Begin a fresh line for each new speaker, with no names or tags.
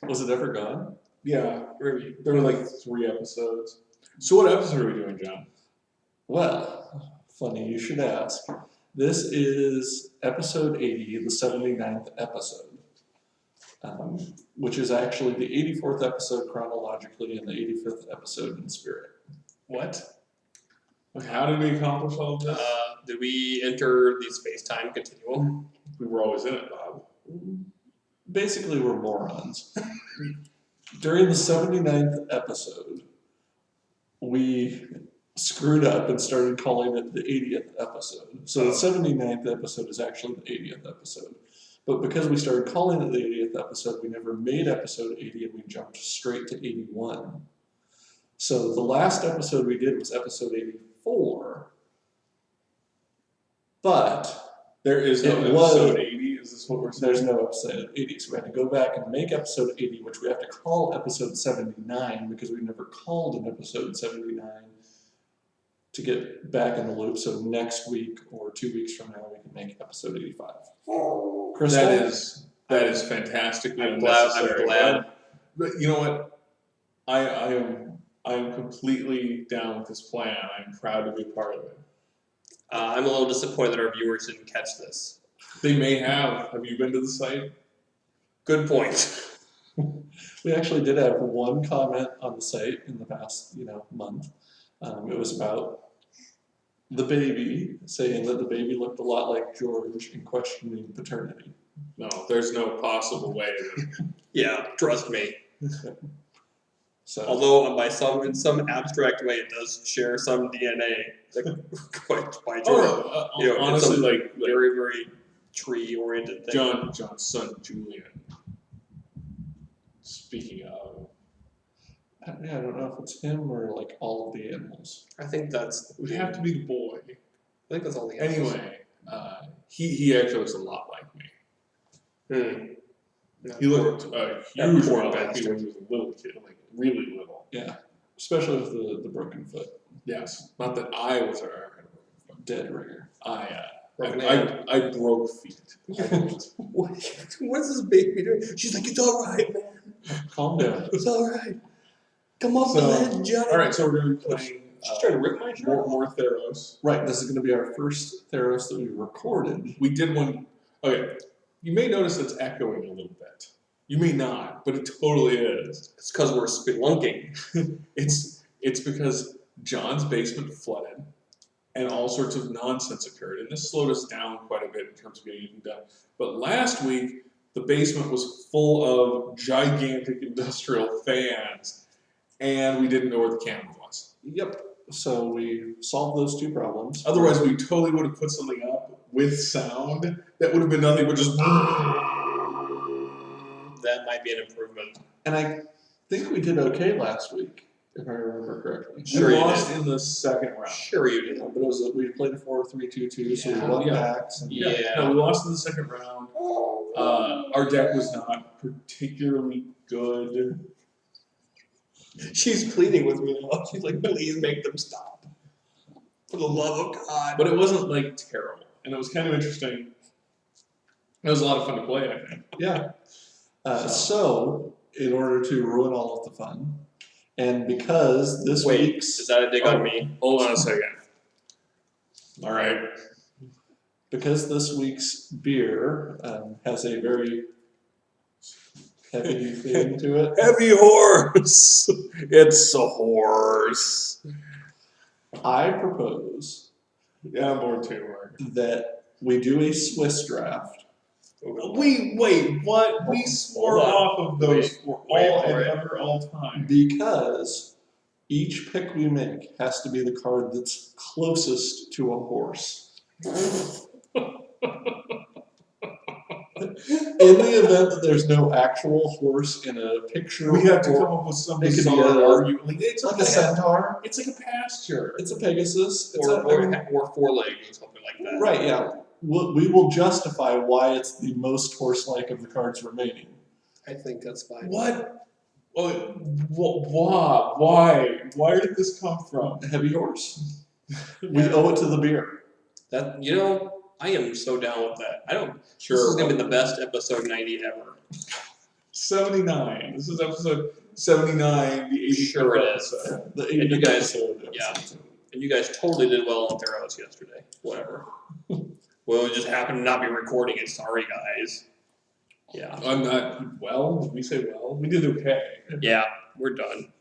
Was it ever gone?
Yeah, there were like 3 episodes. So what episode are we doing, John?
Well, funny you should ask. This is episode 80, the 79th episode, which is actually the 84th episode chronologically and the 85th episode in spirit.
What? Like, how did we accomplish all of this?
Did we enter the space-time continuum?
We were always in it, Bob.
Basically, we're morons. During the 79th episode, we screwed up and started calling it the 80th episode. So the 79th episode is actually the 80th episode. But because we started calling it the 80th episode, we never made episode 80 and we jumped straight to 81. So the last episode we did was episode 84. But
there is no episode 80. Is this what we're saying?
There's no episode 80. So we had to go back and make episode 80, which we have to call episode 79 because we never called an episode 79 to get back in the loop. So next week or 2 weeks from now, we can make episode 85. Crystal?
That is fantastically
I'm
unnecessary.
glad.
But you know what? I am completely down with this plan. I'm proud to be part of it.
I'm a little disappointed that our viewers didn't catch this.
They may have. Have you been to the site?
Good point.
We actually did have one comment on the site in the past, month. It was about the baby, saying that the baby looked a lot like George and questioning paternity.
No, there's no possible way.
Yeah, trust me.
So,
Although in some abstract way, it does share some DNA. By George.
Honestly, like
very, very tree-oriented thing.
John's son Julian. Speaking of,
I don't know if it's him or like all of the animals.
I think that's.
it would have to be the boy.
I think that's all the animals.
Anyway, he actually looks a lot like me.
No,
He looked huge
poor
like me
bastard.
when he was a little kid, like really little.
Yeah, especially with the broken foot,
Yes, not that I was
dead ringer.
I broke feet.
What's this baby doing? She's like, it's all right, man.
Calm down.
It's all right. Come off the ledge, Johnny.
All right, so we're going to be playing
She's trying to rip my shirt off.
more Theros.
Right, this is going to be our first Theros that we recorded.
We did one. Okay, you may notice it's echoing a little bit. You may not, but it totally is.
It's because we're spelunking.
It's because John's basement flooded, and all sorts of nonsense occurred, and this slowed us down quite a bit in terms of getting anything done. But last week, the basement was full of gigantic industrial fans, and we didn't know where the camera was.
Yep. So we solved those two problems.
Otherwise, we totally would have put something up with sound that would have been nothing but just.
That might be an improvement.
And I think we did okay last week, if I remember correctly.
Sure
we
you
lost
did.
in the second round.
Sure you did.
But it was we played a 4-3-2-2, so we
Yeah.
won
Yeah.
backs. And
Yeah.
No, we lost in the second round. Our deck was not particularly good.
She's pleading with me now. She's like, please make them stop. For the love of God.
But it wasn't like terrible, and it was kind of interesting. It was a lot of fun to play, I think.
Yeah. So, in order to ruin all of the fun, and because this
Wait,
week's
is that a dig on me?
Hold on a second. All right.
because this week's beer has a very heavy thing to it,
Heavy horse. It's a horse.
I propose
Yeah, I'm bored too, Mark.
that we do a Swiss draft.
Wait, what? We swore
Hold on.
off of those for
Wait
all
for
and
it.
ever, all time.
Because each pick we make has to be the card that's closest to a horse. In the event that there's no actual horse in a picture,
We have to
or-
come up with some
it could be
bizarre
a-
argument. Like, it's
like a centaur.
It's like a pasture.
It's a Pegasus. It's
Or 4 legs or something like that.
right, yeah. We will justify why it's the most horse-like of the cards remaining.
I think that's fine.
What? Why? Where did this come from?
A heavy horse. We owe it to the beer.
That I am so down with that. This
Sure.
is gonna be the best episode 90 ever.
79. This is episode 79, the 80th
Sure it is.
episode.
The
And you
80th
guys-
episode.
yeah. And you guys totally did well on Theros yesterday. Whatever. Well, it just happened to not be recording it. Sorry, guys. Yeah.
I'm not well. Did we say well? We did okay.
Yeah, we're done.